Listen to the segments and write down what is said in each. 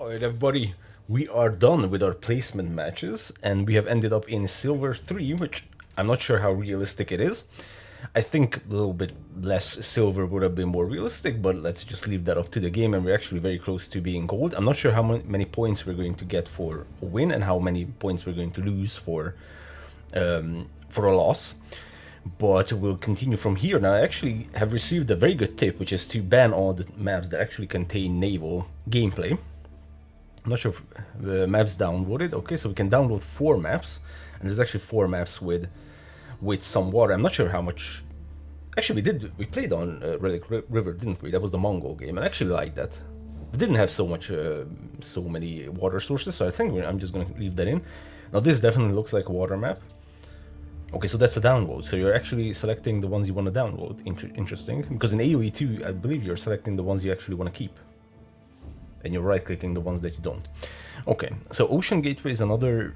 Alright everybody, we are done with our placement matches and we have ended up in Silver 3, which I'm not sure how realistic it is. I think a little bit less silver would have been more realistic, but let's just leave that up to the game, and we're actually very close to being gold. I'm not sure how many points we're going to get for a win and how many points we're going to lose for a loss. But we'll continue from here. Now I actually have received a very good tip, which is to ban all the maps that actually contain naval gameplay. I'm not sure if the maps downloaded. Okay, so we can download 4 maps, and there's actually 4 maps with some water. I'm not sure how much. Actually, we played on Relic River, didn't we? That was the Mongol game, and I actually liked that. It didn't have so many water sources, so I think I'm just going to leave that in. Now this definitely looks like a water map. Okay, so that's a download. So you're actually selecting the ones you want to download. Interesting, because in AoE2, I believe you're selecting the ones you actually want to keep, and you're right-clicking the ones that you don't. Okay, so Ocean Gateway is another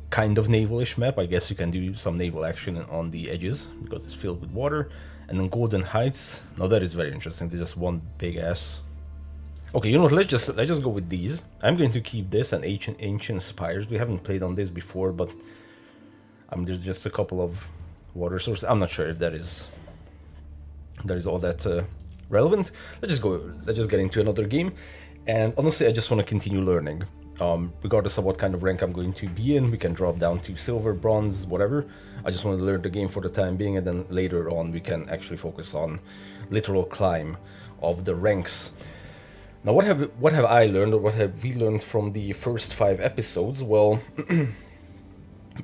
kind of naval-ish map. I guess you can do some naval action on the edges because it's filled with water. And then Golden Heights. Now that is very interesting. There's just one big ass. Okay, you know what? Let's just go with these. I'm going to keep this and ancient spires. We haven't played on this before, but there's just a couple of water sources. I'm not sure if that is all that relevant. Let's just get into another game. And honestly, I just want to continue learning. Regardless of what kind of rank I'm going to be in, we can drop down to silver, bronze, whatever. I just want to learn the game for the time being, and then later on we can actually focus on literal climb of the ranks. Now, what have I learned, or what have we learned from the first 5 episodes? Well,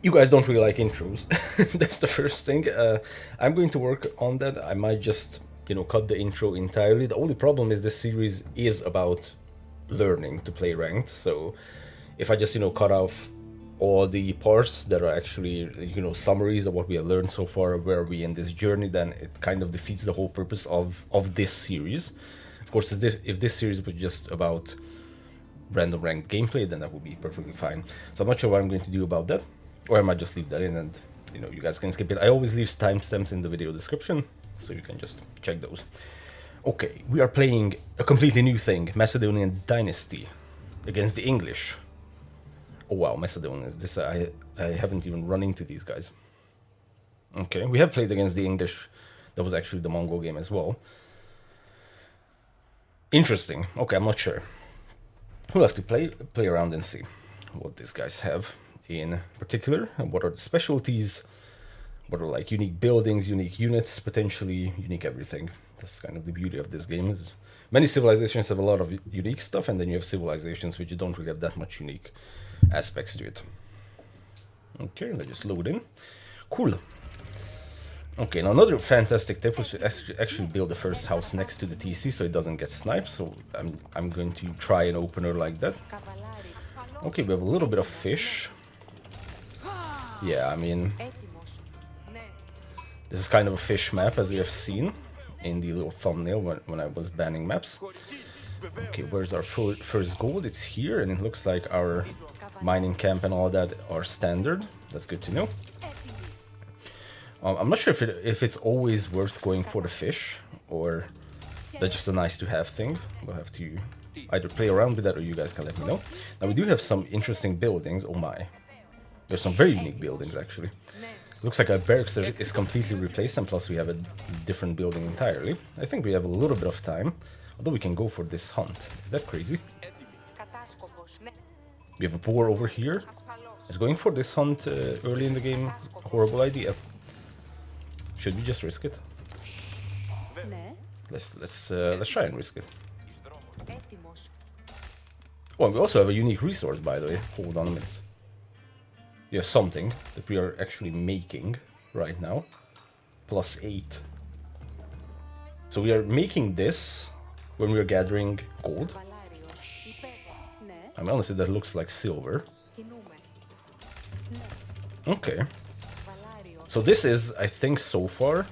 you guys don't really like intros. That's the first thing. I'm going to work on that. I might just, cut the intro entirely. The only problem is this series is about learning to play ranked, so if I just cut off all the parts that are actually summaries of what we have learned so far, where are we in this journey, then it kind of defeats the whole purpose of this series. Of course, if this series was just about random ranked gameplay, then that would be perfectly fine. So I'm not sure what I'm going to do about that, or I might just leave that in and you guys can skip it. I always leave timestamps in the video description, so you can just check those. Okay, we are playing a completely new thing, Macedonian Dynasty, against the English. Oh wow, Macedonians, this I haven't even run into these guys. Okay, we have played against the English. That was actually the Mongol game as well. Interesting. Okay, I'm not sure. We'll have to play around and see what these guys have in particular, and what are the specialties, what are like unique buildings, unique units, potentially unique everything. That's kind of the beauty of this game. Is many civilizations have a lot of unique stuff, and then you have civilizations which don't really have that much unique aspects to it. Okay, let's just load in. Cool. Okay, now another fantastic tip was to actually build the first house next to the TC so it doesn't get sniped. So I'm going to try an opener like that. Okay, we have a little bit of fish. Yeah, I mean, this is kind of a fish map, as we have seen in the little thumbnail when I was banning maps. Okay, where's our first gold? It's here, and it looks like our mining camp and all that are standard. That's good to know. I'm not sure if it's always worth going for the fish, or that's just a nice to have thing. We'll have to either play around with that, or you guys can let me know. Now we do have some interesting buildings. Oh my, there's some very unique buildings actually. Looks like our barracks is completely replaced, and plus we have a different building entirely. I think we have a little bit of time, although we can go for this hunt. Is that crazy? We have a boar over here. Is going for this hunt early in the game a horrible idea? Should we just risk it? Let's try and risk it. Well, we also have a unique resource, by the way. Hold on a minute. You have something that we are actually making right now. +8. So we are making this when we are gathering gold. I mean, honestly, that looks like silver. Okay. So this is, I think so far,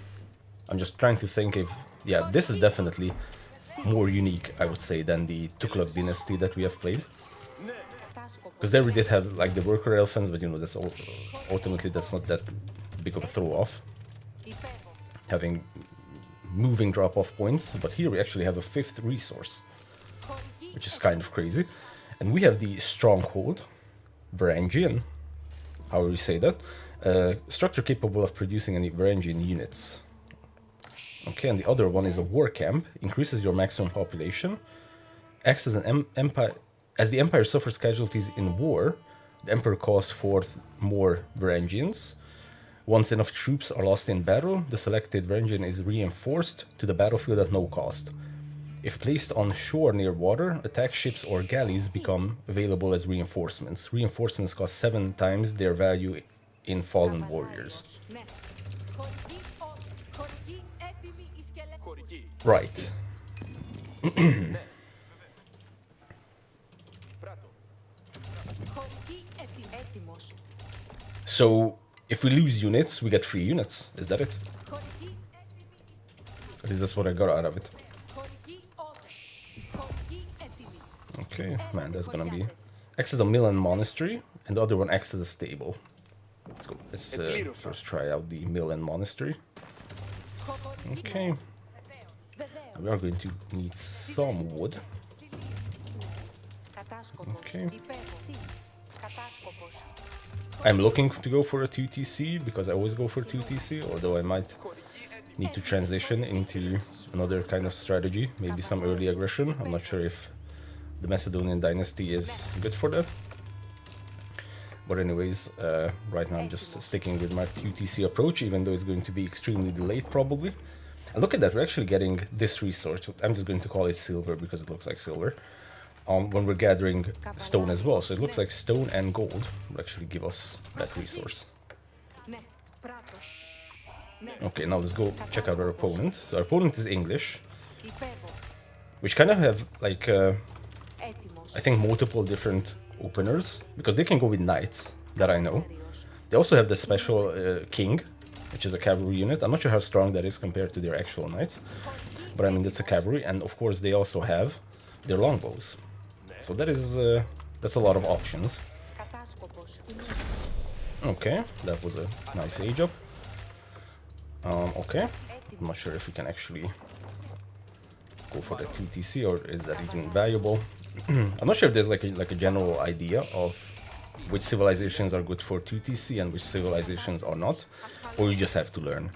I'm just trying to think if, yeah, this is definitely more unique, I would say, than the Tughlaq dynasty that we have played. Because there we did have like the worker elephants, but that's ultimately that's not that big of a throw off, having moving drop off points. But here we actually have a 5th resource, which is kind of crazy. And we have the Stronghold, Varangian, however you say that, structure capable of producing any Varangian units. Okay, and the other one is a War Camp, increases your maximum population, acts as an empire. As the empire suffers casualties in war, the emperor calls forth more Varangians. Once enough troops are lost in battle, the selected Varangian is reinforced to the battlefield at no cost. If placed on shore near water, attack ships or galleys become available as reinforcements. Reinforcements cost 7 times their value in Fallen Warriors. Right. So, if we lose units, we get free units. Is that it? At least that's what I got out of it. Okay, man, that's gonna be... Acts as a mill and monastery, and the other one acts as a stable. Let's go. Let's first try out the mill and monastery. Okay. We are going to need some wood. Okay. I'm looking to go for a 2TC, because I always go for 2TC, although I might need to transition into another kind of strategy, maybe some early aggression. I'm not sure if the Macedonian Dynasty is good for that. But anyways, right now I'm just sticking with my 2TC approach, even though it's going to be extremely delayed probably. And look at that, we're actually getting this resource. I'm just going to call it silver because it looks like silver. When we're gathering stone as well. So it looks like stone and gold will actually give us that resource. Okay, now let's go check out our opponent. So our opponent is English, which kind of have like, I think multiple different openers, because they can go with knights, that I know. They also have the special king, which is a cavalry unit. I'm not sure how strong that is compared to their actual knights, but I mean that's a cavalry, and of course they also have their longbows. So that is that's a lot of options. Okay, that was a nice age up. Okay, I'm not sure if we can actually go for the 2TC, or is that even valuable? I'm not sure if there's like a general idea of which civilizations are good for 2TC and which civilizations are not, or you just have to learn,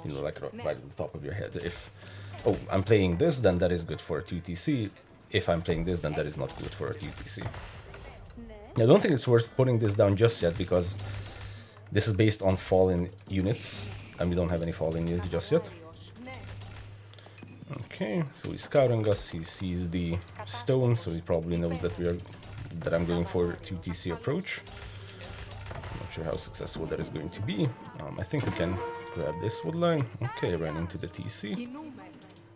you know, like right at the top of your head. If, oh, I'm playing this, then that is good for a 2TC. If I'm playing this, then that is not good for a 2TC. I don't think it's worth putting this down just yet, because this is based on fallen units, and we don't have any fallen units just yet. Okay, so he's scouting us, he sees the stone, so he probably knows that I'm going for a 2TC approach. I'm not sure how successful that is going to be. I think we can grab this wood line. Okay, ran into the TC.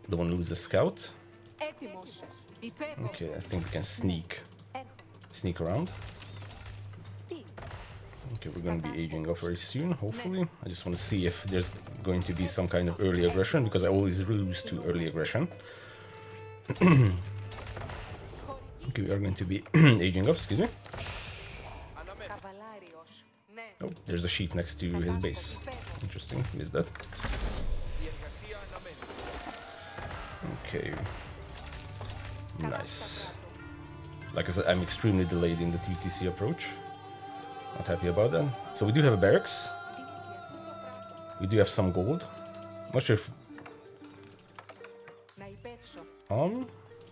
Don't lose the scout. Okay, I think we can sneak around. Okay, we're going to be aging up very soon, hopefully. I just want to see if there's going to be some kind of early aggression, because I always lose to early aggression. Okay, we are going to be aging up, excuse me. Oh, there's a sheep next to his base. Interesting, missed that. Okay. Nice. Like I said, I'm extremely delayed in the 2TC approach. Not happy about that. So we do have a barracks. We do have some gold. Not sure if...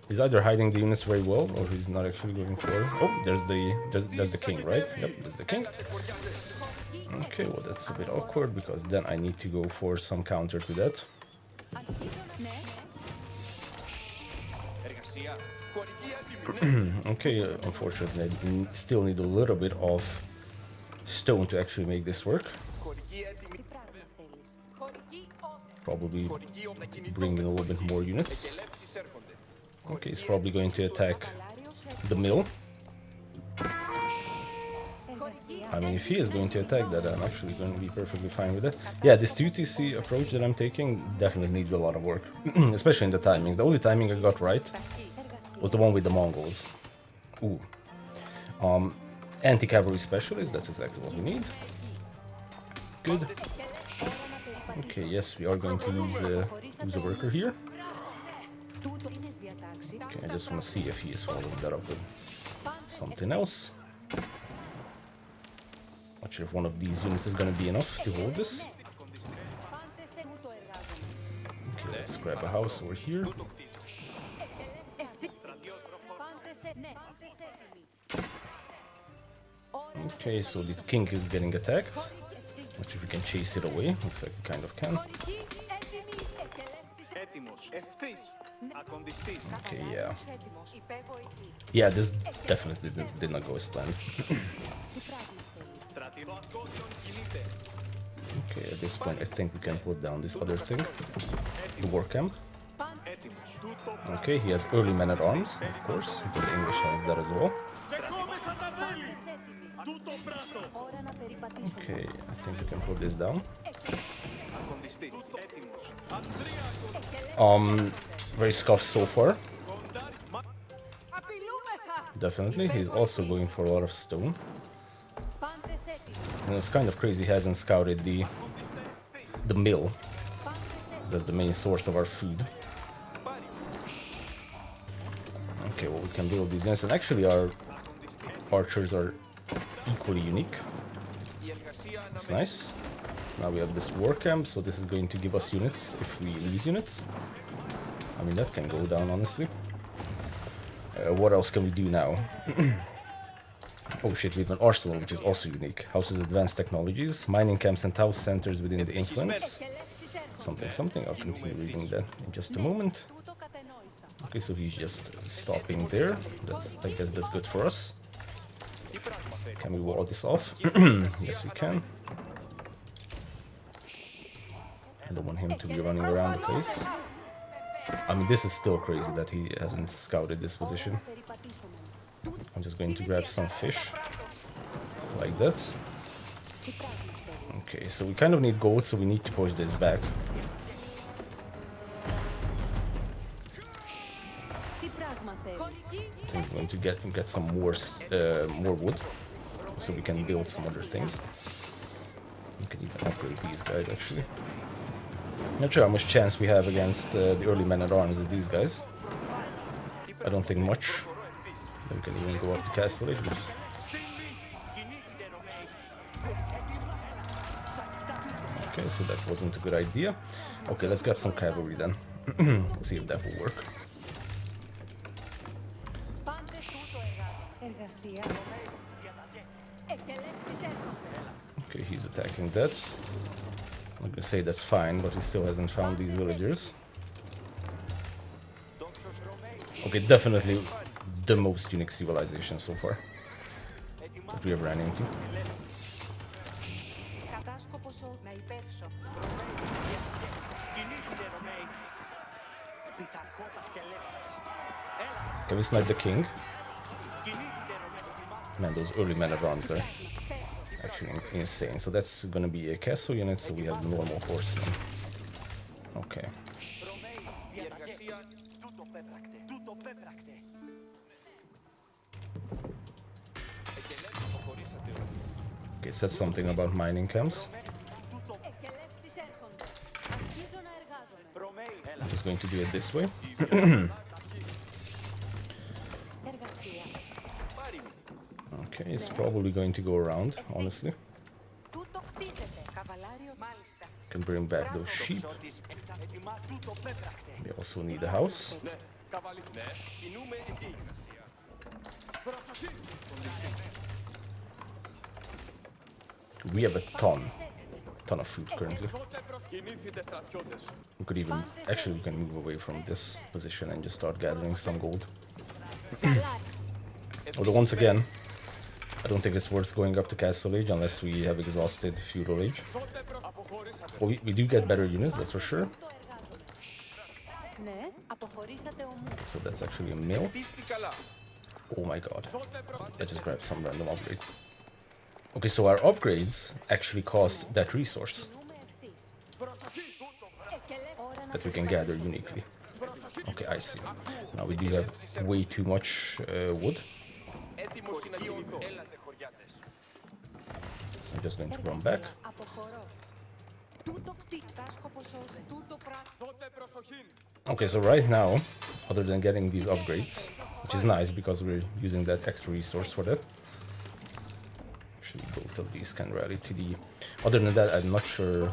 he's either hiding the units very well, or he's not actually going for... Oh, there's the king, right? Yep, there's the king. Okay, well that's a bit awkward, because then I need to go for some counter to that. Okay, unfortunately I still need a little bit of stone to actually make this work. Probably bring in a little bit more units. Okay, he's probably going to attack the mill. I mean, if he is going to attack that, I'm actually going to be perfectly fine with it. Yeah, this 2TC approach that I'm taking definitely needs a lot of work, especially in the timings. The only timing I got right was the one with the Mongols. Ooh. Anti-cavalry specialist, that's exactly what we need. Good. Okay, yes, we are going to lose a worker here. Okay, I just want to see if he is following that up with something else. Not sure if one of these units is gonna be enough to hold this. Okay, let's grab a house over here. Okay, so the king is getting attacked. Not sure if we can chase it away. Looks like we kind of can. Okay, yeah. Yeah, this definitely did not go as planned. Okay, at this point I think we can put down this other thing. The war camp. Okay, he has early men-at-arms, of course, but the English has that as well. Okay, I think we can put this down. Very scuffed so far. Definitely, he's also going for a lot of stone. And it's kind of crazy he hasn't scouted the mill. That's the main source of our food. Okay, well, we can build these units, and actually our archers are equally unique. That's nice. Now we have this war camp, so this is going to give us units if we lose units. I mean, that can go down, honestly. What else can we do now? Oh shit, we have an arsenal, which is also unique. Houses advanced technologies, mining camps and house centers within the influence. Something. I'll continue reading that in just a moment. Okay, so he's just stopping there. I guess that's good for us. Can we wall this off? Yes, we can. I don't want him to be running around the place. I mean, this is still crazy that he hasn't scouted this position. I'm just going to grab some fish. Like that. Okay, so we kind of need gold, so we need to push this back. I think we're going to get some more wood, so we can build some other things. We can even upgrade these guys, actually. Not sure how much chance we have against the early men-at-arms with these guys. I don't think much. Then we can even go up to Castle Age. Okay, so that wasn't a good idea. Okay, let's grab some cavalry then. Let's see if that will work. Okay, he's attacking that. I'm gonna say that's fine, but he still hasn't found these villagers. Okay, definitely the most unique civilization so far that we have ran into. Can we snipe the king? Man, those early men-at-arms are actually insane. So that's gonna be a castle unit, so we have normal horsemen. Okay. Okay, it says something about mining camps. I'm just going to do it this way. Okay, it's probably going to go around, honestly. Can bring back those sheep. We also need a house. We have a ton of food currently. We could even, actually we can move away from this position and just start gathering some gold. Although once again, I don't think it's worth going up to Castle Age unless we have exhausted Feudal Age. Well, we do get better units, that's for sure. So that's actually a mill. Oh my god. I just grabbed some random upgrades. Okay, so our upgrades actually cost that resource that we can gather uniquely. Okay, I see. Now we do have way too much wood. So I'm just going to run back. Okay, so right now, other than getting these upgrades, which is nice because we're using that extra resource for that. Actually, both of these can rally to the... Other than that, I'm not sure,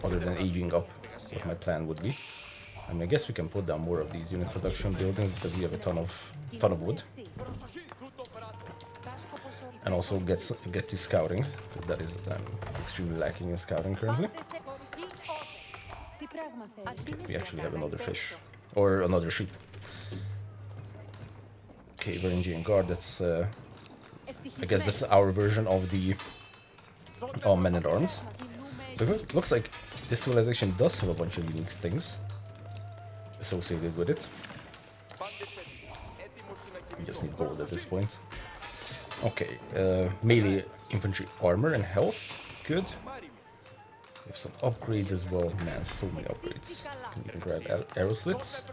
other than aging up, what my plan would be. I mean, I guess we can put down more of these unit production buildings because we have a ton of wood. And also get to scouting, because that is extremely lacking in scouting currently. Okay, we actually have another fish. Or another sheep. Okay, Varangian Guard, that's... I guess that's our version of the men-at-arms. So it looks like this civilization does have a bunch of unique things associated with it. We just need gold at this point. Okay, melee infantry armor and health, good. We have some upgrades as well. Man, so many upgrades. Can even grab arrow slits.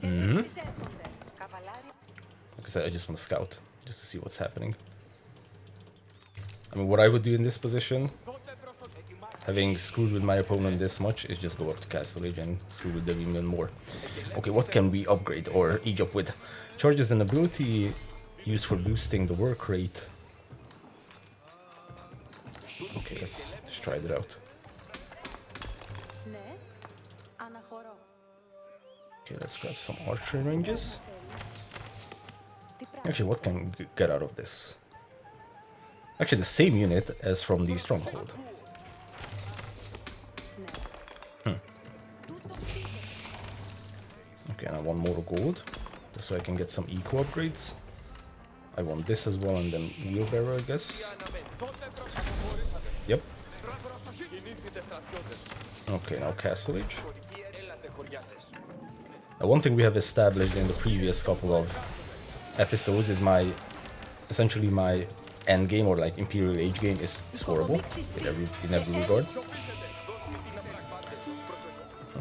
Like I said, I just want to scout, just to see what's happening. I mean, what I would do in this position, having screwed with my opponent this much, is just go up to Castle Age and screw with them even more. Okay, what can we upgrade or age up with? Charges an ability used for boosting the work rate. Okay, let's try that out. Okay, let's grab some archery ranges. Actually, what can we get out of this? Actually, the same unit as from the stronghold. Okay, and I want more gold, just so I can get some eco upgrades. I want this as well, and then wheelbarrow, I guess. Yep. Okay, now Castle Age. Now, one thing we have established in the previous couple of episodes is essentially my end game, or like Imperial Age game, is horrible in every regard.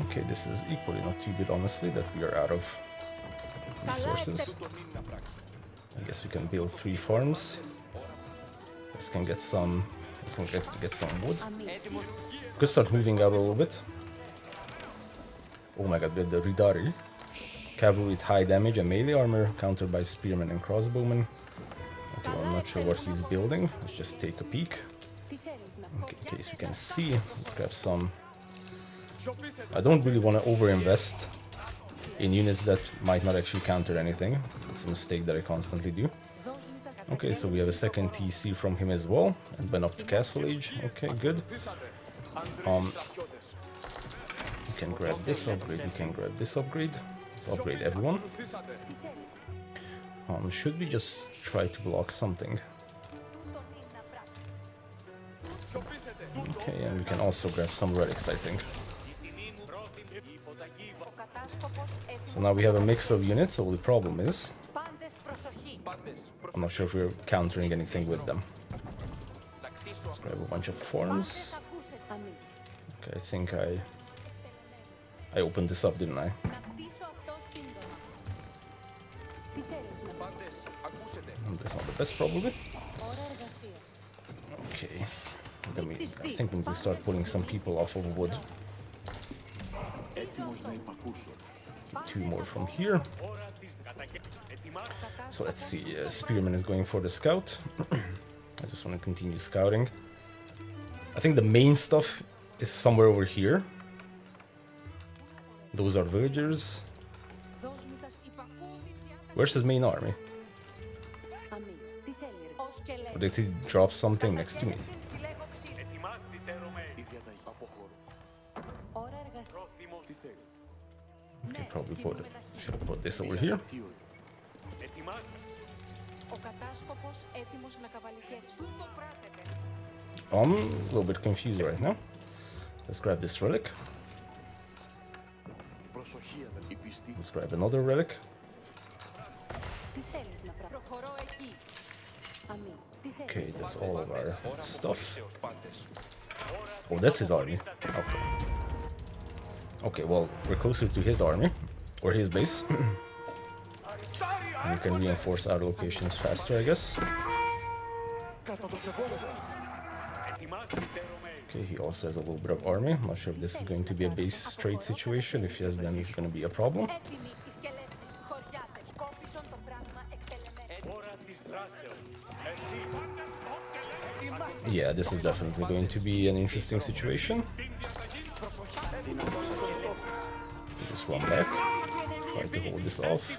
Okay, this is equally not too good, honestly, that we are out of resources. I guess we can build 3 farms. This can get some. Get some wood. Could start moving out a little bit. Oh my god, we have the Ridari. Cavalry with high damage and melee armor, countered by spearmen and crossbowmen. Okay, well, I'm not sure what he's building. Let's just take a peek. Okay, in case we can see, let's grab some. I don't really want to overinvest in units that might not actually counter anything. It's a mistake that I constantly do. Okay, so we have a second TC from him as well, and went up to Castle Age. Okay, good. We can grab this upgrade, we can grab this upgrade. Let's upgrade everyone. Should we just try to block something? Okay, and we can also grab some relics, I think. So now we have a mix of units, so the problem is... I'm not sure if we're countering anything with them. Let's grab a bunch of forms. Okay, I think I opened this up, didn't I? And that's not the best, probably. Okay. Then I think we need to start pulling some people off of wood. 2 more from here. So let's see, Spearman is going for the scout. I just want to continue scouting. I think the main stuff is somewhere over here. Those are villagers. Where's his main army? Or did he drop something next to me? Okay, probably should have put this over here. I'm a little bit confused right now. Let's grab this relic. Let's grab another relic. Okay, that's all of our stuff. Oh, that's his army. Okay. Okay, well, we're closer to his army, or his base. And we can reinforce our locations faster, I guess. Okay, he also has a little bit of army. I'm not sure if this is going to be a base trade situation. If yes, then it's going to be a problem. Yeah, this is definitely going to be an interesting situation. Just run back, try to hold this off.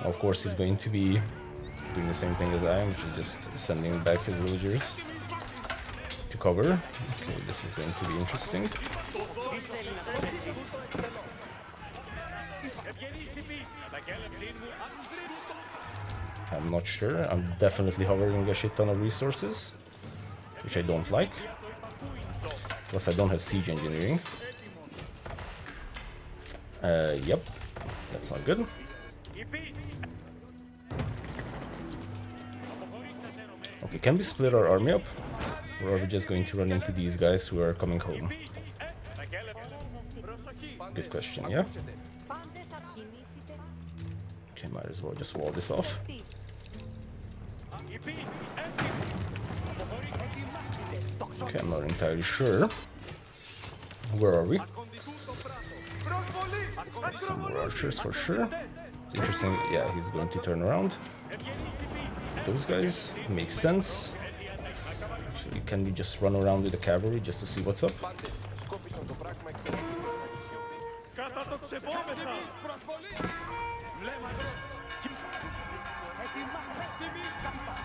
Of course, he's going to be doing the same thing as I am, which is just sending back his villagers to cover. Okay, this is going to be interesting. I'm not sure. I'm definitely hovering a shit ton of resources, which I don't like. Plus, I don't have siege engineering. Yep, that's not good. Okay, can we split our army up? Or are we just going to run into these guys who are coming home? Good question, yeah? Okay, might as well just wall this off. Okay, I'm not entirely sure. Where are we? Let's get some more archers for sure. Interesting, yeah, he's going to turn around. Those guys make sense. Actually, can we just run around with the cavalry just to see what's up?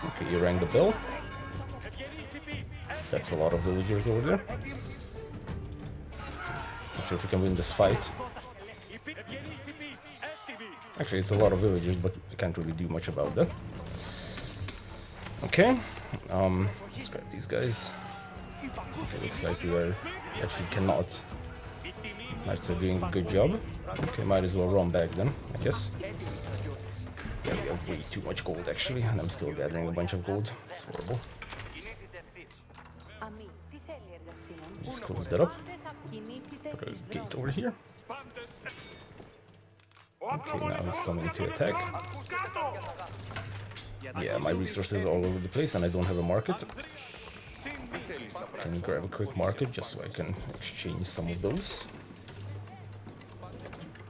Okay, you rang the bell. That's a lot of villagers over there. Not sure if we can win this fight. Actually, it's a lot of villagers, but we can't really do much about that. Okay, let's grab these guys. Okay, looks like we actually cannot. Knights are doing a good job. Okay, might as well run back then, I guess. Yeah, we have way too much gold actually, and I'm still gathering a bunch of gold. It's horrible. Just close that up. Put a gate over here. Okay, now he's coming to attack. Yeah, my resources are all over the place and I don't have a market. Can grab a quick market just so I can exchange some of those.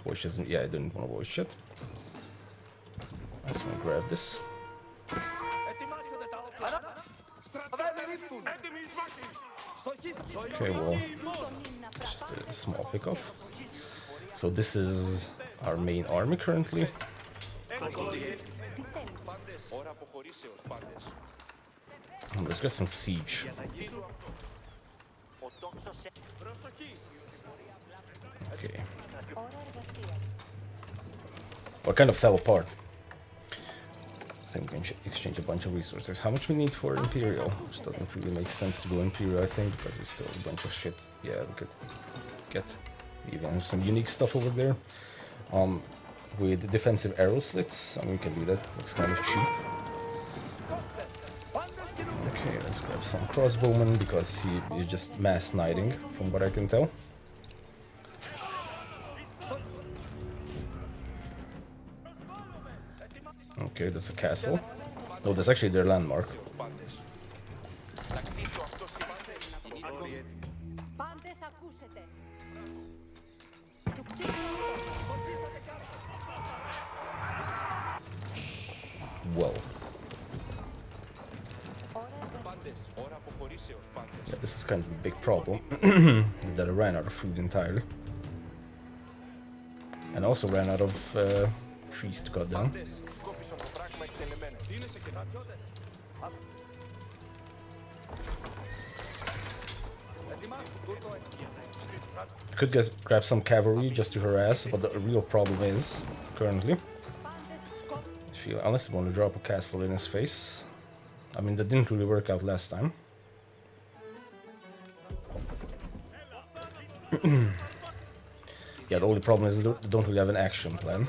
Voice isn't, yeah, I didn't want to voice shit. I just want to grab this. Okay, well, just a small pickoff. So this is our main army currently. Let's get some siege. Okay. What kind of fell apart? I think we can exchange a bunch of resources. How much we need for Imperial? Which doesn't really make sense to go Imperial, I think, because we still have a bunch of shit. Yeah, we could get even some unique stuff over there. With defensive arrow slits, and we can do that. Looks kind of cheap. Okay, let's grab some crossbowmen because he is just mass knighting, from what I can tell. Okay, that's a castle. Oh, that's actually their landmark. Well. Yeah, this is kind of a big problem, is that I ran out of food entirely. And also ran out of trees to cut down. Could grab some cavalry just to harass, but the real problem is, currently, unless I want to drop a castle in his face. I mean, that didn't really work out last time. Yeah, the only problem is I don't really have an action plan.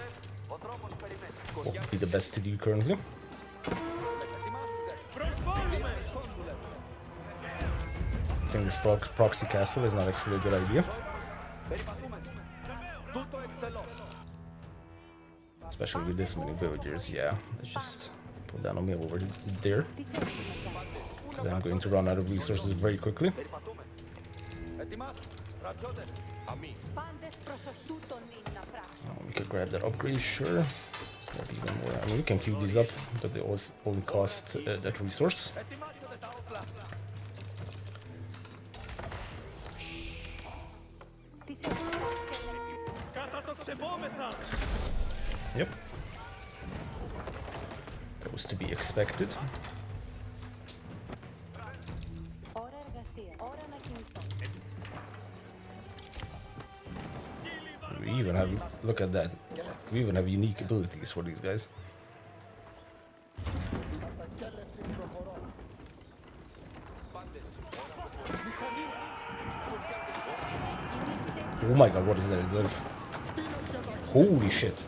What would be the best to do currently? I think this proxy castle is not actually a good idea. Especially with this many villagers, yeah. Let's just put down a mill over there. Because I'm going to run out of resources very quickly. We could grab that upgrade, sure. Let's grab even more. I mean, we can queue these up because they always only cost that resource. Yep. That was to be expected. We even have, look at that, we even have unique abilities for these guys. Oh my god, what is that? Is that holy shit.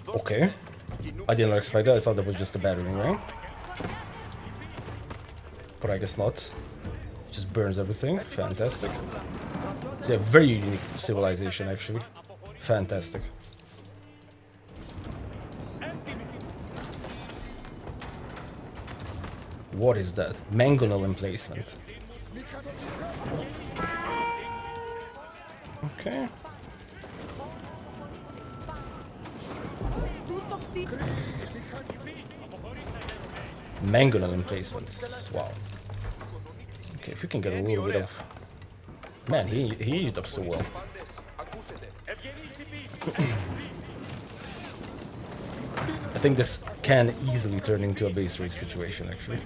Okay. I didn't expect that, I thought that was just a battering ram. But I guess not. Just burns everything. Fantastic. It's a very unique civilization, actually. Fantastic. What is that? Mangonel emplacement. Okay. Mangonel emplacements. Wow. Okay, if we can get a little bit of... Man, he aged up so well. I think this can easily turn into a base race situation, actually.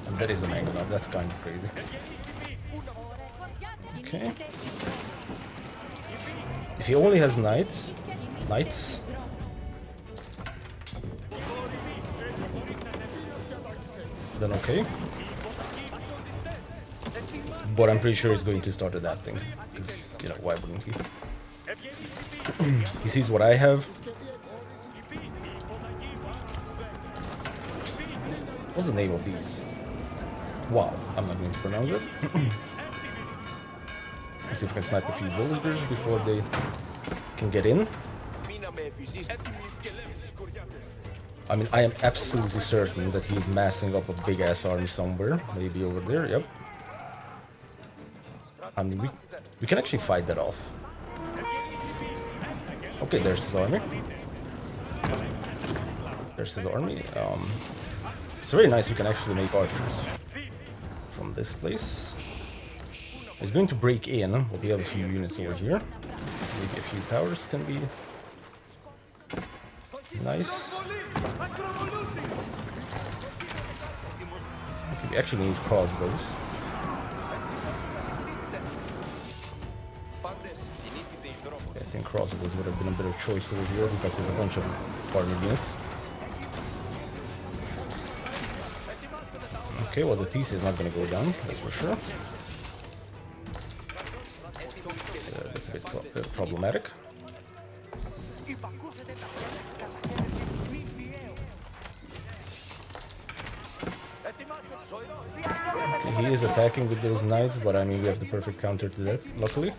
And that is a Mangonel, that's kind of crazy. Okay. If he only has knights, then okay. But I'm pretty sure he's going to start adapting, because, you know, why wouldn't he? He sees what I have. What's the name of these? Wow, I'm not going to pronounce it. Let's see if I can snipe a few villagers before they can get in. I mean, I am absolutely certain that he's massing up a big-ass army somewhere. Maybe over there, yep. I mean, we can actually fight that off. Okay, there's his army. There's his army. It's very nice we can actually make archers from this place. He's going to break in, but we have a few units over here. Maybe a few towers can be nice. Okay, we actually need crossbows. I think crossbows would have been a better choice over here because there's a bunch of army units. Okay, well the TC is not going to go down, that's for sure. That's a bit problematic. Okay, he is attacking with those knights, but I mean we have the perfect counter to that, luckily.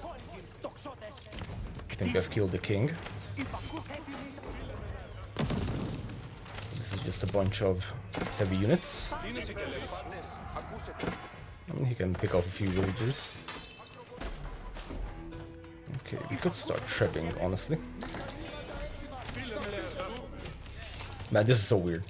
I think I've killed the king. So this is just a bunch of heavy units. I mean, he can pick off a few villagers. Okay, we could start trapping, honestly. Man, this is so weird.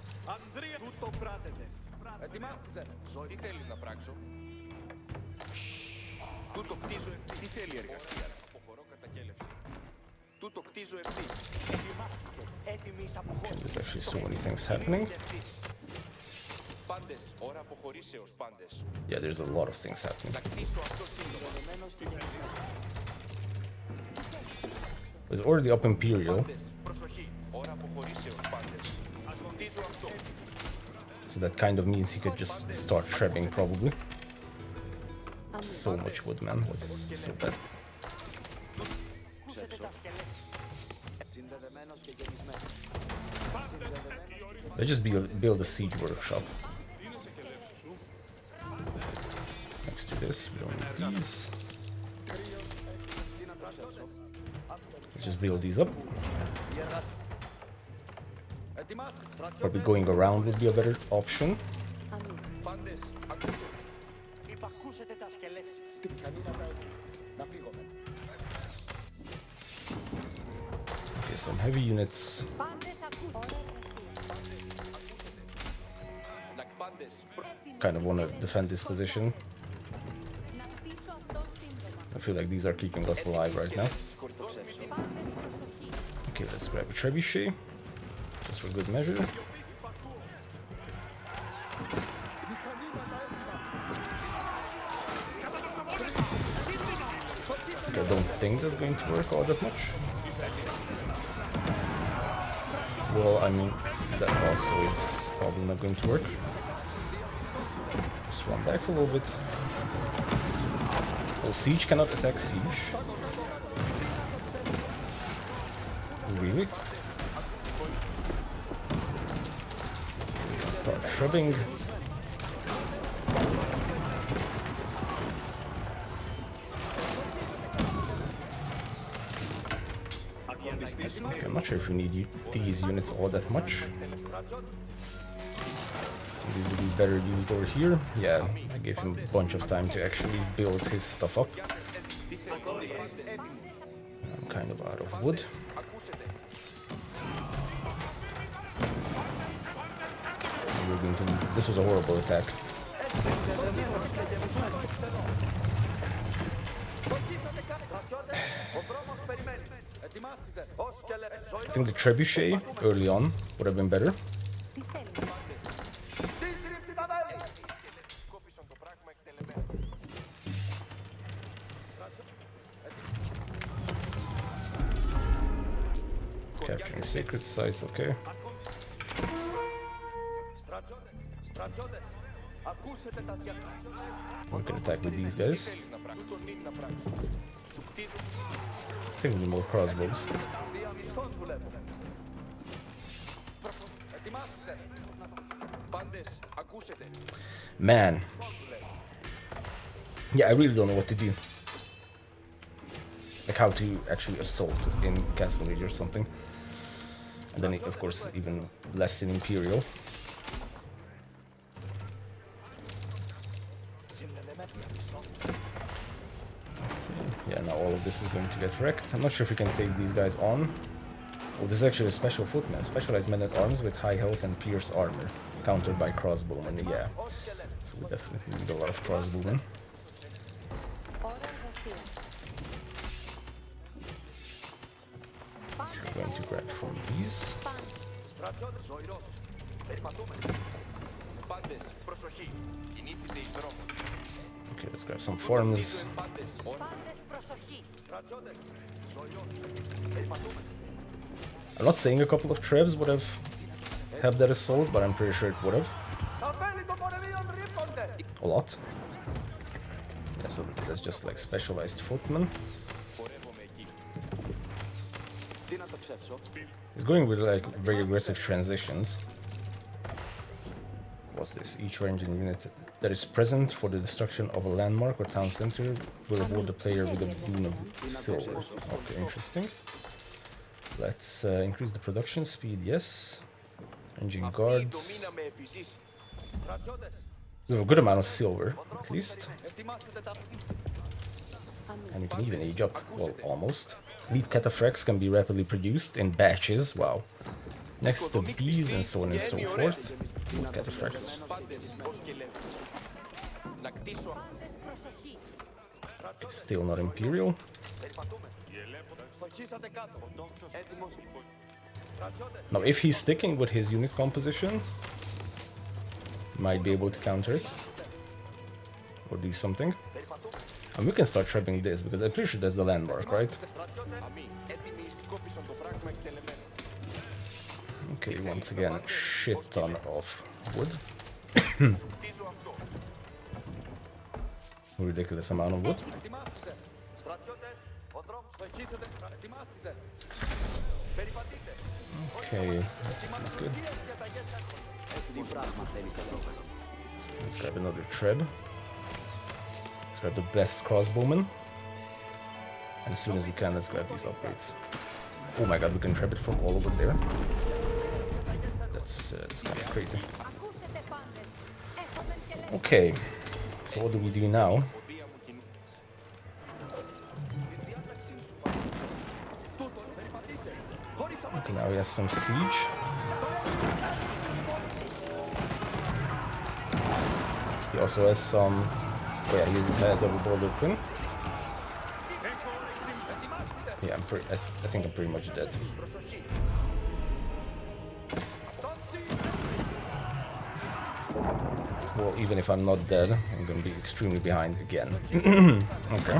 Okay, there's actually so many things happening. Yeah, there's a lot of things happening. There's already up Imperial. So that kind of means he could just start shredding, probably. So much wood, man. That's so bad. Let's just build a siege workshop. Next to this, we don't need these. Let's just build these up. Probably going around would be a better option. Okay, some heavy units. Kind of want to defend this position. I feel like these are keeping us alive right now. Okay, let's grab a trebuchet, just for good measure. Okay, I don't think that's going to work all that much. Well, I mean, that also is probably not going to work. Just run back a little bit. Oh, siege cannot attack siege. Really? Start shrubbing. Okay, I'm not sure if we need these units all that much. These would be better used over here. Yeah, I gave him a bunch of time to actually build his stuff up. I'm kind of out of wood. We're going to need... This was a horrible attack. I think the trebuchet early on would have been better. Capturing sacred sites, okay. We can attack with these guys. I think we need more crossbows. Man. Yeah, I really don't know what to do. Like how to actually assault in Castle Age or something. And then, of course, even less in Imperial. Yeah, now all of this is going to get wrecked. I'm not sure if we can take these guys on. Oh, this is actually a special footman. Specialized men-at-arms with high health and pierce armor. Countered by crossbowmen, yeah. So we definitely need a lot of crossbowmen. We're going to grab from these. Okay, let's grab some farms. I'm not saying a couple of trebs would have helped that assault, but I'm pretty sure it would have. A lot. Yeah, so that's just like specialized footmen. He's going with like very aggressive transitions. What's this? Each ranging unit that is present for the destruction of a landmark or town center will reward the player with a boon of silver. Okay, interesting. Let's increase the production speed, yes. Ranging guards. We have a good amount of silver, at least. And we can even age up, well, almost. Lead cataphracts can be rapidly produced in batches, wow. Next to bees and so on and so forth. Lead cataphracts. Still not Imperial. Now, if he's sticking with his unit composition, might be able to counter it. Or do something. And we can start trapping this, because I'm pretty sure that's the landmark, right? Okay, once again, shit ton of wood. Ridiculous amount of wood. Okay, that's good. Let's grab another treb. Let's grab the best crossbowman. And as soon as we can, let's grab these upgrades. Oh my god, we can trap it from all over there. that's kind of crazy. Okay, so what do we do now? Okay, now he has some siege. He also has some... Oh yeah, he has a revolver queen. Yeah, I think I'm pretty much dead. Well, even if I'm not dead, I'm gonna be extremely behind again. Okay.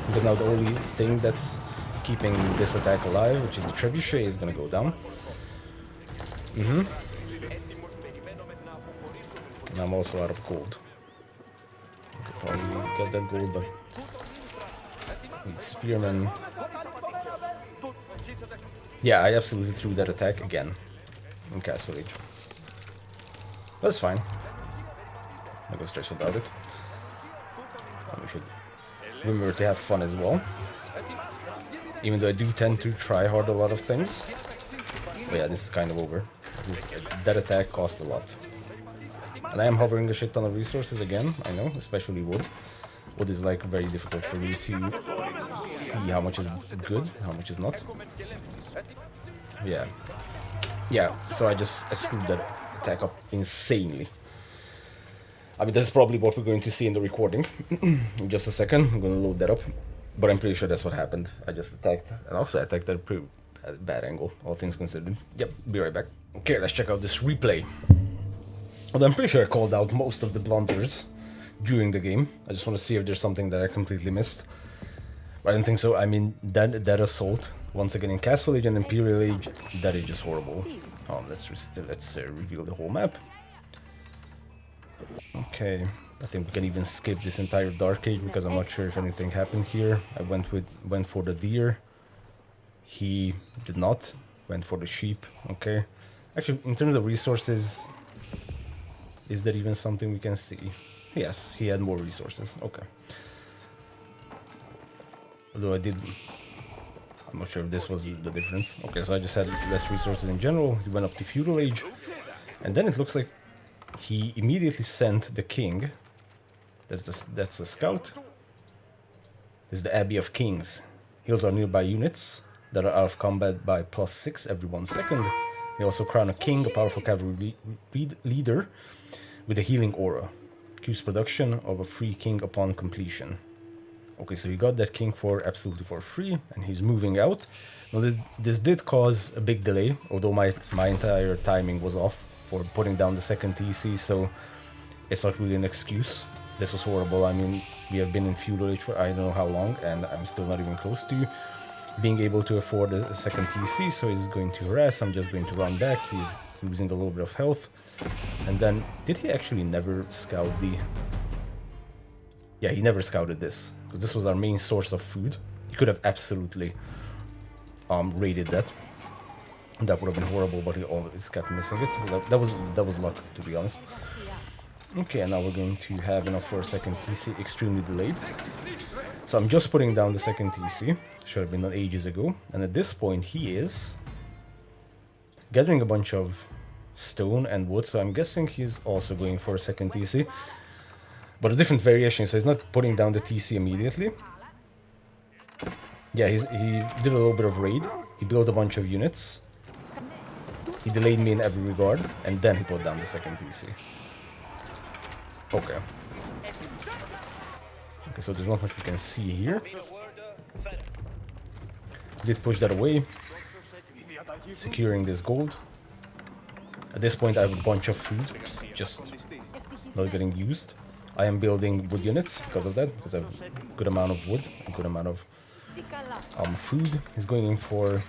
Because now the only thing that's keeping this attack alive, which is the trebuchet, is gonna go down. And I'm also out of gold. Okay, probably get that gold, but need spearmen. Yeah, I absolutely threw that attack again in Castle Age. That's fine. Not gonna stress about it. And we should remember to have fun as well. Even though I do tend to try hard a lot of things. But yeah, this is kind of over. That attack cost a lot. And I am hovering a shit ton of resources again, I know, especially wood. Wood is like very difficult for me to see how much is good, how much is not. Yeah. Yeah, so I screwed that attack up insanely. I mean, that's probably what we're going to see in the recording. In just a second, I'm going to load that up. But I'm pretty sure that's what happened. I just attacked, and also attacked at a pretty bad angle, all things considered. Yep, be right back. Okay, let's check out this replay. Although I'm pretty sure I called out most of the blunders during the game. I just want to see if there's something that I completely missed. But I don't think so. I mean, that assault, once again in Castle Age and Imperial Age, that is just horrible. Let's reveal the whole map. Okay, I think we can even skip this entire Dark Age because I'm not sure if anything happened here. I went for the deer. He did not. Went for the sheep. Okay. Actually, in terms of resources, is there even something we can see? Yes, he had more resources. Okay. Although I'm not sure if this was the difference. Okay, so I just had less resources in general. He went up to Feudal Age. And then it looks like he immediately sent the king. That's a scout. This is the Abbey of Kings. Heals our nearby units that are out of combat by +6 every 1 second. They also crown a king, a powerful cavalry leader with a healing aura. Queues production of a free king upon completion. Okay, so we got that king for absolutely for free, and he's moving out. Now this did cause a big delay, although my entire timing was off for putting down the second TC, so it's not really an excuse. This was horrible. I mean, we have been in Feudal Age for I don't know how long, and I'm still not even close to being able to afford a second TC, so he's going to harass. I'm just going to run back. He's losing a little bit of health. And then, did he actually never scout the... Yeah, he never scouted this, because this was our main source of food. He could have absolutely raided that. That would have been horrible, but he always kept missing it. So that was luck, to be honest. Okay, and now we're going to have enough for a second TC, extremely delayed. So I'm just putting down the second TC. Should have been done ages ago. And at this point, he is gathering a bunch of stone and wood. So I'm guessing he's also going for a second TC. But a different variation, so he's not putting down the TC immediately. Yeah, he did a little bit of raid. He built a bunch of units. He delayed me in every regard, and then he put down the second TC. Okay. Okay, so there's not much we can see here. Did push that away. Securing this gold. At this point I have a bunch of food, just not getting used. I am building wood units because of that, because I have a good amount of wood, a good amount of food. He's going in for...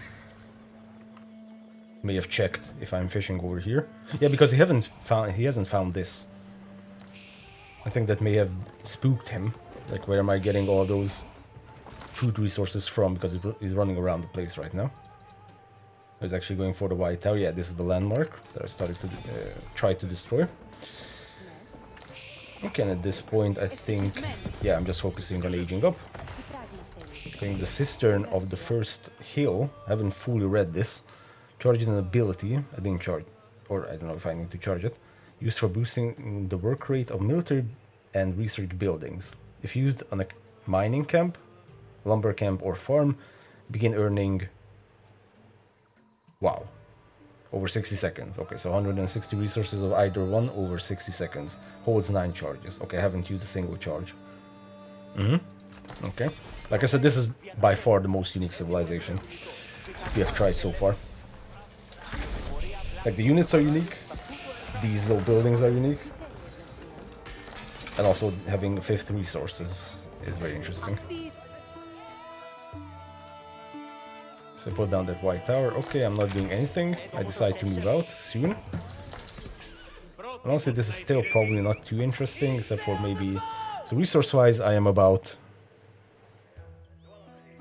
May have checked if I'm fishing over here. Yeah, because he hasn't found this. I think that may have spooked him. Like, where am I getting all those food resources from? Because he's running around the place right now. He's actually going for the White Tower. Yeah, this is the landmark that I started to try to destroy. Okay, and at this point, I think... Yeah, I'm just focusing on aging up. Getting the Cistern of the First Hill. I haven't fully read this. Charged an ability. I didn't charge, or I don't know if I need to charge it. Used for boosting the work rate of military and research buildings. If used on a mining camp, lumber camp, or farm, begin earning. Wow. Over 60 seconds. Okay, so 160 resources of either one over 60 seconds. Holds 9 charges. Okay, I haven't used a single charge. Okay. Like I said, this is by far the most unique civilization we have tried so far. Like, the units are unique. These little buildings are unique. And also having 5th resources is very interesting. So I put down that white tower. Okay, I'm not doing anything. I decide to move out soon. Honestly, this is still probably not too interesting, except for maybe... So resource-wise, I am about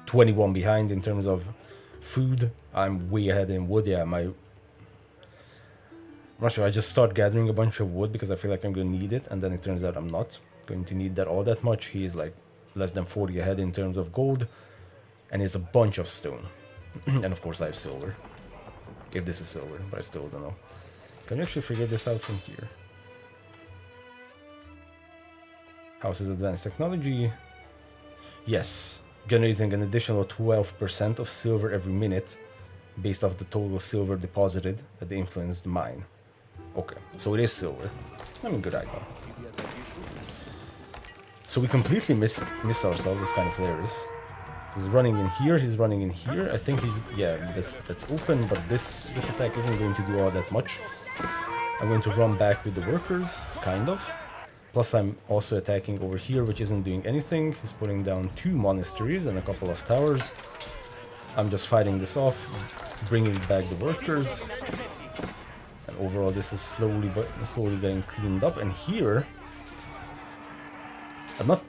21 behind in terms of food. I'm way ahead in wood. Yeah, I'm not sure. I just start gathering a bunch of wood because I feel like I'm going to need it, and then it turns out I'm not going to need that all that much. He is like less than 40 ahead in terms of gold, and it's a bunch of stone. And of course I have silver. If this is silver, but I still don't know. Can you actually figure this out from here? Houses advanced technology. Yes. Generating an additional 12% of silver every minute based off the total silver deposited at the influenced mine. Okay, so it is silver. I mean, good icon. So we completely miss ourselves. It's kind of hilarious. He's running in here, he's running in here. I think he's... yeah, that's open, but this attack isn't going to do all that much. I'm going to run back with the workers, kind of. Plus I'm also attacking over here, which isn't doing anything. He's putting down 2 monasteries and a couple of towers. I'm just fighting this off, bringing back the workers. And overall this is slowly getting cleaned up. And here, I'm not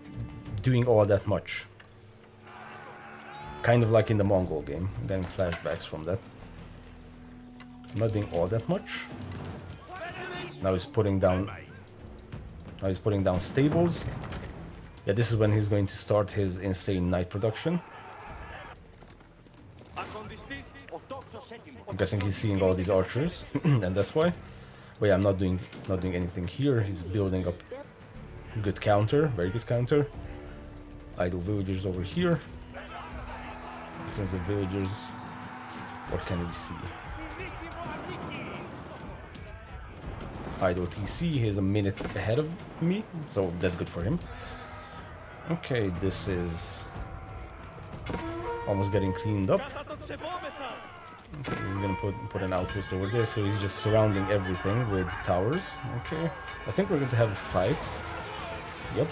doing all that much. Kind of like in the Mongol game. I'm getting flashbacks from that. I'm not doing all that much. Now he's putting down... now he's putting down stables. Yeah, this is when he's going to start his insane night production. I'm guessing he's seeing all these archers, and that's why. But yeah, I'm not doing anything here. He's building up good counter, very good counter. Idle villagers over here. In terms of villagers, what can we see? Idle TC, he's a minute ahead of me, so that's good for him. Okay, this is almost getting cleaned up. Okay, he's gonna put an outpost over there, so he's just surrounding everything with towers. Okay, I think we're going to have a fight. Yep.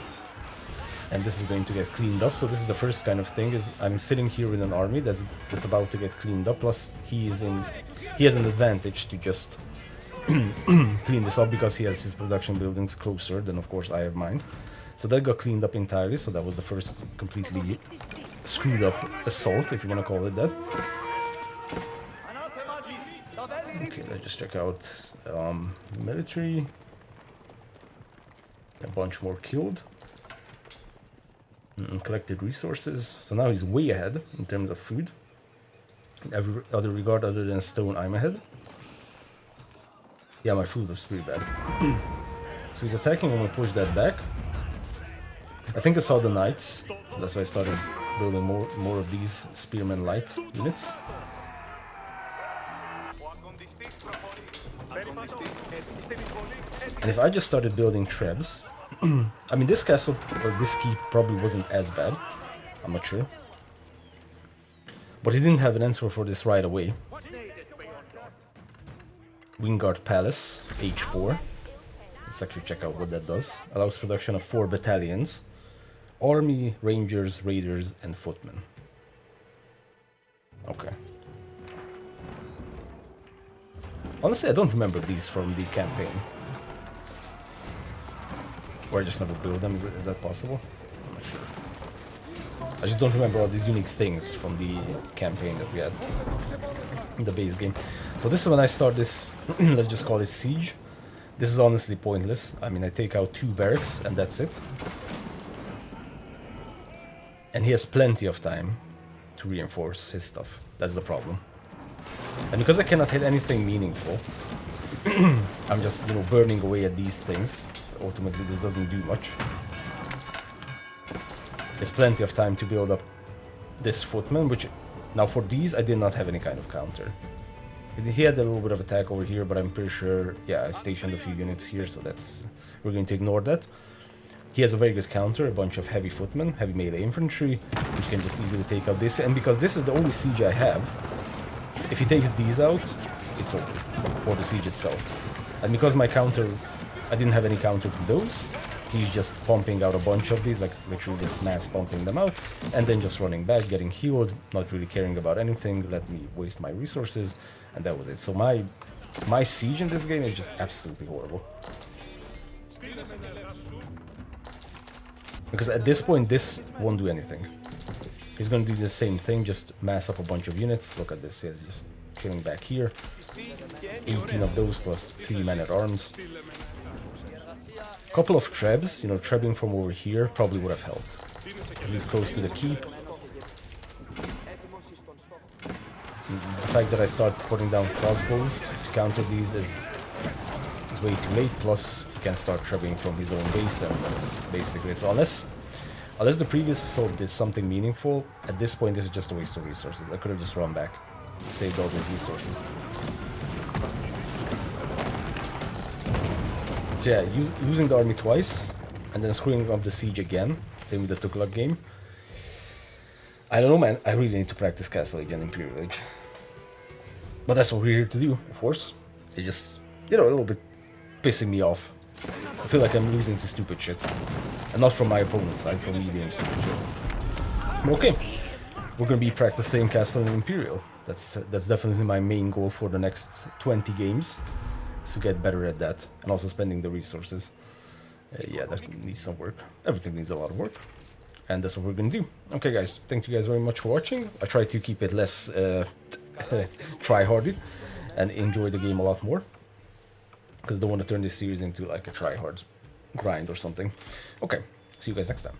And this is going to get cleaned up, so this is the first kind of thing, is I'm sitting here with an army that's about to get cleaned up, plus he has an advantage to just clean this up because he has his production buildings closer than of course I have mine. So that got cleaned up entirely, so that was the first completely screwed up assault, if you want to call it that. Okay, let's just check out military. A bunch more killed. Collected resources, so now he's way ahead in terms of food. In every other regard other than stone, I'm ahead. Yeah, my food was pretty bad. So he's attacking when we push that back. I think I saw the knights, so that's why I started building more of these spearmen-like units. And if I just started building trebs, I mean, this castle, or this keep, probably wasn't as bad. I'm not sure. But he didn't have an answer for this right away. Wingard Palace, H4. Let's actually check out what that does. Allows production of 4 battalions. Army, Rangers, Raiders, and Footmen. Okay. Honestly, I don't remember these from the campaign. Or I just never build them, is that possible? I'm not sure. I just don't remember all these unique things from the campaign that we had in the base game. So this is when I start this, let's just call it siege. This is honestly pointless. I mean, I take out 2 barracks and that's it. And he has plenty of time to reinforce his stuff. That's the problem. And because I cannot hit anything meaningful, I'm just, you know, burning away at these things. Ultimately, this doesn't do much. There's plenty of time to build up this footman, which... Now for these, I did not have any kind of counter. He had a little bit of attack over here, but I'm pretty sure... Yeah, I stationed a few units here, so that's... We're going to ignore that. He has a very good counter, a bunch of heavy footmen, heavy melee infantry, which can just easily take out this. And because this is the only siege I have, if he takes these out, it's over for the siege itself. And because my counter... I didn't have any counter to those, he's just pumping out a bunch of these, like literally just mass pumping them out, and then just running back, getting healed, not really caring about anything, let me waste my resources, and that was it. So my siege in this game is just absolutely horrible. Because at this point, this won't do anything. He's gonna do the same thing, just mass up a bunch of units. Look at this, he's just chilling back here. 18 of those plus 3 men-at-arms. Couple of trebs, you know, trebbing from over here probably would have helped. At least close to the keep. The fact that I start putting down crossbows to counter these is way too late, plus he can start trebbing from his own base, and that's basically it. So unless the previous assault did something meaningful, at this point this is just a waste of resources. I could have just run back, saved all those resources. So yeah, losing the army twice, and then screwing up the siege again, same with the Tuklak game. I don't know, man, I really need to practice Castle Age and Imperial Age. But that's what we're here to do, of course. It's just, you know, a little bit pissing me off. I feel like I'm losing to stupid shit. And not from my opponent's side, from me doing stupid shit. But okay, we're gonna be practicing Castle and Imperial. That's definitely my main goal for the next 20 games. To get better at that, and also spending the resources. Yeah, that needs some work. Everything needs a lot of work, and that's what we're gonna do. Okay, guys, thank you guys very much for watching. I try to keep it less try-hardy and enjoy the game a lot more, because I don't want to turn this series into like a try-hard grind or something. Okay, see you guys next time.